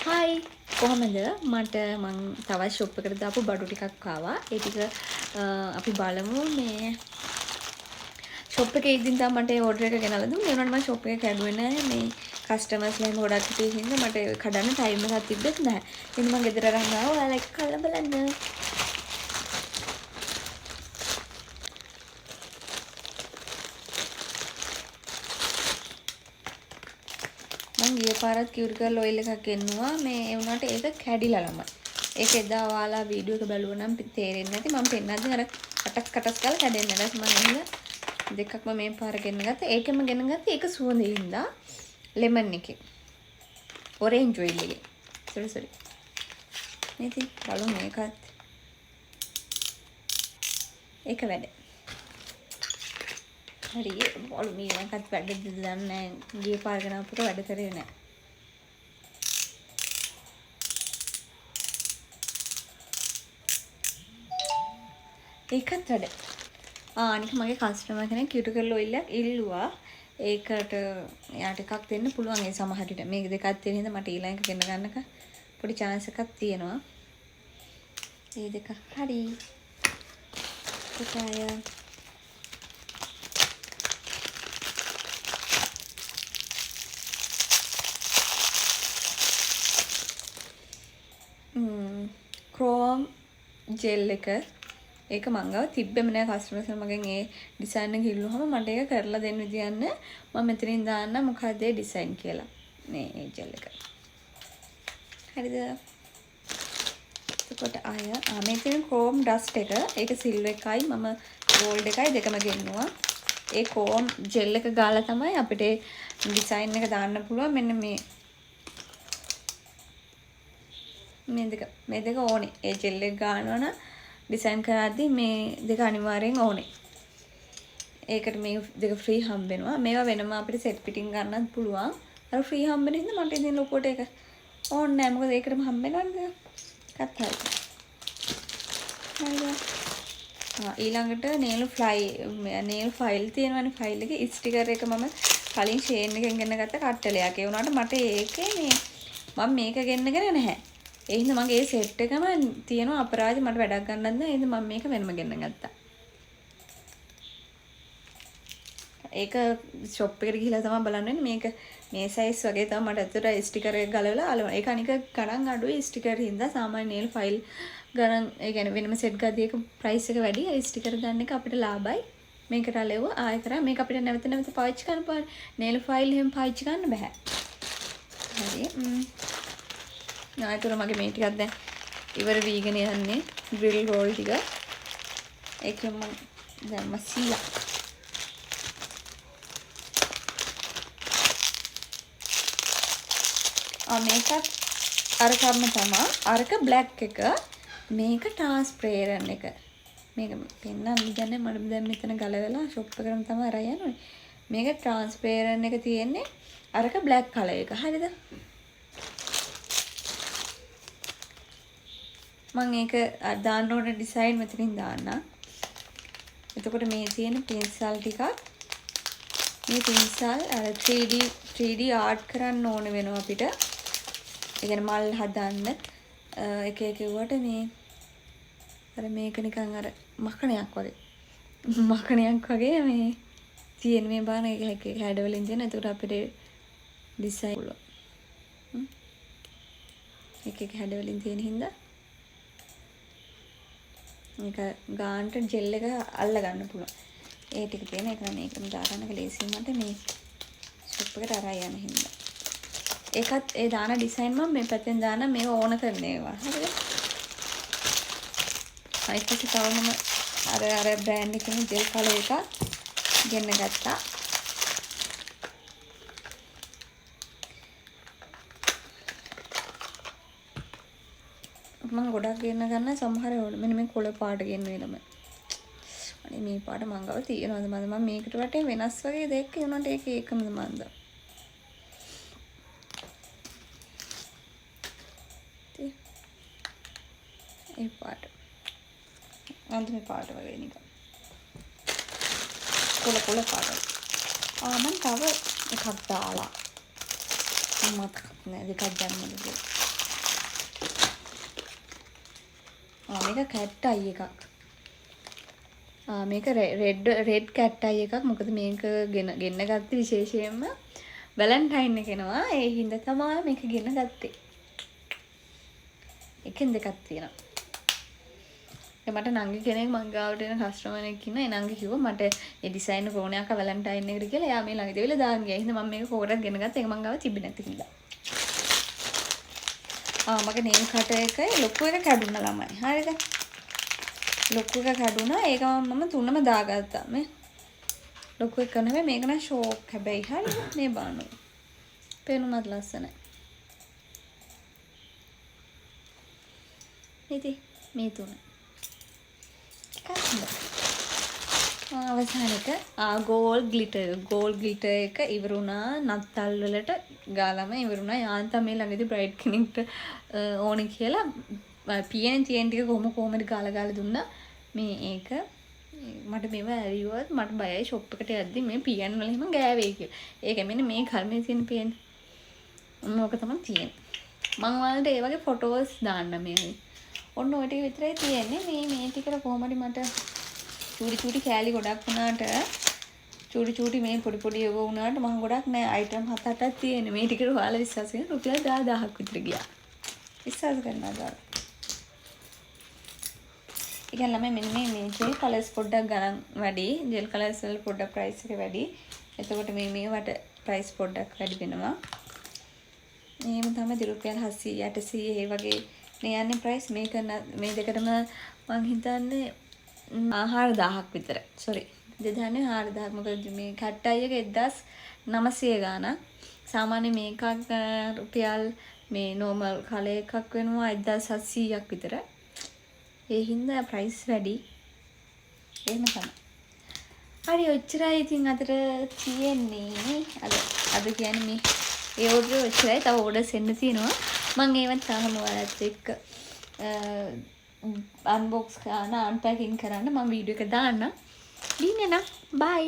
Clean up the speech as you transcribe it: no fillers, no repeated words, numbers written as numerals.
Hi කොහමද මට මං තවත් ෂොප් එකට දාපු බඩු ටිකක් ආවා. ඒ ටික අපි බලමු මේ ෂොප් එකේ ඉදින් තමයි මට ඕඩර් එක ගෙනල්ලා දුන්නේ. ඒ වුණාට මම ෂොප් එක කැඩුවේ නැහැ. මේ කස්ටමර්ස්ලා එහෙම ගොඩක් හිටිය හින්දා මට කඩන්න ටයිම් එකක් තිබ්බෙත් නැහැ. ඉතින් මම ගෙදර අරන් ආවා. ඔයාලා එක කල්ලා බලන්න. මං ගිය පාරත් කියුරිකල් ඔයිල් එකක් ගෙන්නුවා. මේ ඒ වුණාට ඒක කැඩිලා ළමයි. ඒක එදා ඔයාලා වීඩියෝ එක බැලුවා නම් තේරෙන්නේ නැති. මම පෙන්නද්දි අර කටස් ගාලා කැඩෙන්නේ නැහැ. මම එහෙම දෙකක්ම මේ පාර ගෙන්න ගත්තා. ඒකෙම ගෙන්න ගත්තා. ඒක සුවඳ හින්දා ලෙමන් එකේ. ඔරෙන්ජ් ඔයිල් එකේ. සෝරි. මේ ඉතින් බලමු මේකත්. ඒක වැඩ. හරි බලමු මේකත් වැඩද දන්නේ නැහැ. ගිය පාර ගෙන අපිට වැඩ කරේ නැහැ. ඒකත් වැඩ. අනික මගේ කස්ටමර් කෙනෙක් කියුරිකල් ඔයිල් එකක් ඉල්ලුවා. ඒකට එයාට එකක් දෙන්න පුළුවන්. ඒ සමහර විට මේක දෙකක් තියෙන හින්දා මට ඊළඟ එක ගෙන්න ගන්නක පොඩි chance එකක් තියෙනවා. මේ දෙක හරි. පුතාය. ක්‍රෝම් ජෙල් එක ඒක මංගව තිබ්බෙම නෑ. කස්ටමර්ස්ලා මගෙන් ඒ ඩිසයින් එක ඉල්ලුවම මට ඒක කරලා දෙන්න විදියක් නෑ. මම මෙතනින් දාන්න මොකක්ද ඒ ඩිසයින් කියලා. මේ ජෙල් එක. හරිද? එතකොට මේ තියෙන ක්‍රෝම් ඩස්ට් එක. ඒක සිල්වර් එකයි මම ගෝල්ඩ් එකයි දෙකම ගෙන්නුවා. ඒ ක්‍රෝම් ජෙල් එක ගාලා තමයි අපිට ඩිසයින් එක දාන්න පුළුවන්. මෙන්න මේ දෙක ඕනේ. ඒ ජෙල් එක ගන්නවා නම් ඩිසයින් කරද්දී මේ දෙක අනිවාර්යෙන් ඕනේ. ඒකට මේ දෙක ෆ්‍රී හම්බ වෙනවා. මේවා වෙනම අපිට සෙට් පිටින් ගන්නත් පුළුවන්. අර ෆ්‍රී හම්බ වෙන හින්දා මට ඉතින් ලොකුවට ඒක ඕනේ නැහැ. මොකද ඒකටම හම්බ වෙනවනේ. එකත් හරි. හරිද? ඊළඟට නේල් ෆයිල් තියෙනවනේ. ෆයිල් එකේ ස්ටිකර් එක මම කලින් ෂේන් එකෙන් ගෙන්න ගත්ත කට්ටලයක්. ඒ වුණාට මට ඒකේ මම මේක ගෙන්නගෙන නැහැ. ඒ හින්දා මගේ ඒ සෙට් එකම තියෙනවා අපරාධි මට වැඩක් ගන්නත් නැහැ. ඒ හින්දා මම මේක වෙනම ගෙන්න ගත්තා. ඒක ෂොප් එකට ගිහිලා තමයි බලන්න වෙන්නේ. මේක මේ සයිස් වගේ තමයි මට ඇත්තට ස්ටිකර් එක ගලවලා අලවන. ඒක අනික ගණන් අඩුයි ස්ටිකර් හින්දා. සාමාන්‍ය නේල් ෆයිල් ගණන් ඒ කියන්නේ වෙනම සෙට් ගාදී ඒක ප්‍රයිස් එක වැඩි. ඒ ස්ටිකර් ගන්න එක අපිට ලාභයි. මේකට අලෙව ආයෙ කරා මේක අපිට නැවත පාවිච්චි කරන්න පුළුවන්. නේල් ෆයිල් එහෙම පාවිච්චි කරන්න බෑ. හරි. නායතුර මගේ මේ ටිකක් දැන් ඉවර වීගෙන යන්නේ. ග්‍රිල් රෝල් ටික. ඒකම දැන් මසීලා මේකත් අරකම තමයි. අරක බ්ලැක් එක. මේක ට්‍රාන්ස්පරන්ට් එක. මේක පෙන්නන්න ඉන්නේ මම දැන් මෙතන ගලවලා ෂොප් එකටම තමයි අරන් යන්නේ. මේක ට්‍රාන්ස්පරන්ට් එක තියෙන්නේ. අරක බ්ලැක් කලර් එක. හරිද? මම ඒක දාන්න ඕන ඩිසයින් මෙතනින් දාන්න. එතකොට මේ තියෙන පෙන්සල් ටිකක් මේ පෙන්සල් 3D ආර්ට් කරන්න ඕන වෙනවා අපිට. ඒ කියන්නේ මල් හදන්න එක වට මේ අර මේක නිකන් අර මකණයක් වගේ. මකණයක් වගේ මේ තියෙන මේ බාන එක හැඩ වලින් තියෙන. එතකොට අපිට ඩිසයින් පුළුවන්. එක හැඩ වලින් තියෙන හින්දා මේක ගාන්ට ජෙල් එක අල්ල ගන්න පුළුවන්. ඒ ටික තියෙන එක මේකම දාගන්නක ලේසියි මට මේ ෂොප් එකට අරන් යන හින්දා. ඒකත් ඒ දාන ඩිසයින් මම මේ පැත්තෙන් දාන මේව ඕන කරන ඒවා. හරිද? ඊට පස්සේ තව මම අර බ්‍රෑන්ඩ් එකකින් ජෙල් කලර් එකක් ගෙන්න ගත්තා. මම ගොඩක් ගෙන්න ගන්න සමහර ඒවා මෙන්න මේ කොළ පාට ගෙන්න වෙනම. අනේ මේ පාට මං ගාව තියෙනවද මම මේකට වටේ වෙනස් වගේ දෙයක් කියනකොට ඒක ඒකමද මන්ද. ඒ පාට. අන්තිම පාට වගේ නිකන්. කොළ පාට. මම තව එකක් දාලා. මතක නෑ දෙකක් දැම්මද කියලා. මේක කැට් අයි එකක්. මේක රෙඩ් කැට් අයි එකක්. මොකද මේක ගෙන ගත්තේ විශේෂයෙන්ම වැලන්ටයින් එක එනවා. ඒ හින්දා තමයි මේක ගෙන ගත්තේ. එකෙන් දෙකක් තියෙනවා. මට නංගි කෙනෙක් මං ගාවට එන කස්ටමර් කෙනෙක් ඉන්නවා. ඒ නංගි කිව්වා මට මේ ඩිසයින් එක ඕනෑක වැලන්ටයින් එකට කියලා. එයා මේ ළඟදී වෙලා දාන්න ගියා. එහෙනම් මම මේක කෝඩක් ගෙන ගත්තා. ඒක මං ගාව තිබෙන්නේ නැති හින්දා. මගේ නේල් කටර් එක ලොකු එක කැඩුනා ළමයි. හරිද? ලොකු එක කැඩුනා. ඒක මම තුනම දාගත්තා. මේ ලොකු එක නෙවෙයි මේක නම් ෂෝක් හැබැයි. හරිද? මේ බානු. පේනුමත් ලස්සනයි. ඉතින් මේ තුන. අවසාන එක ගෝල් ග්ලිටර් එක ඉවරුණා. නත්තල් වලට ගාලම ඉවරුණා. යාන්තම් මේ ළඟදී බ්‍රයිඩ් කෙනෙක්ට ඕනේ කියලා PN ටික කොහොමද ගාලා දුන්නා. මේ ඒක මට මේව ඇරියුවත් මට බයයි ෂොප් එකට යද්දි මේ PN වල එහෙම ගෑවෙයි කියලා. ඒක මෙන්න මේ කර්මයේ තියෙන PN. මොක තමයි තියෙන්නේ. මම ඔයාලට ඒ වගේ ෆොටෝස් දාන්න මේ. ඔන්න ඔය ටික විතරයි තියෙන්නේ. මේ ටිකට කොහොමද මට චූටි කෑලි ගොඩක් වුණාට චූටි මේ පොඩි ඒවා වුණාට මම ගොඩක් නෑ අයිටම් 7-8ක් තියෙන්නේ. මේ ටිකට ඔයාලා විශ්වාස කරන රුපියල් 10000ක් විතර ගියා. විශ්වාස කරනවා. ඒ කියන්නේ මෙන්න මේ ජෙල් කලර්ස් පොඩ්ඩක් ගණන් වැඩි. ජෙල් කලර්ස් වල පොඩ්ඩක් ප්‍රයිස් එක වැඩි. එතකොට මේවට ප්‍රයිස් පොඩ්ඩක් වැඩි වෙනවා. මේව තමයි රුපියල් 700 800 ඒ වගේ මේ යන්නේ ප්‍රයිස්. මේ දෙකටම මං හිතන්නේ 4000ක් විතර. සෝරි 2400ක්. මොකද මේ කට්ටයි එක 1900 ගාණක්. සාමාන්‍ය මේකක් රුපියල් මේ නෝමල් කලර් එකක් වෙනවා 1700ක් විතර. ඒ හින්දා ප්‍රයිස් වැඩි. එහෙම තමයි. හරි ඔච්චරයි ඉතින් අතට තියෙන්නේ. අද කියන්නේ මේ ඒ ඕඩර් ඔච්චරයි. තව ඕඩර්ස් එන්න තියෙනවා. මම ඒවත් තාම ඔයාලත් එක්ක අන්බොක්ස් කරන අන්පැකින් කරන්න මම වීඩියෝ එක දාන්න. දිනේනම් බයි.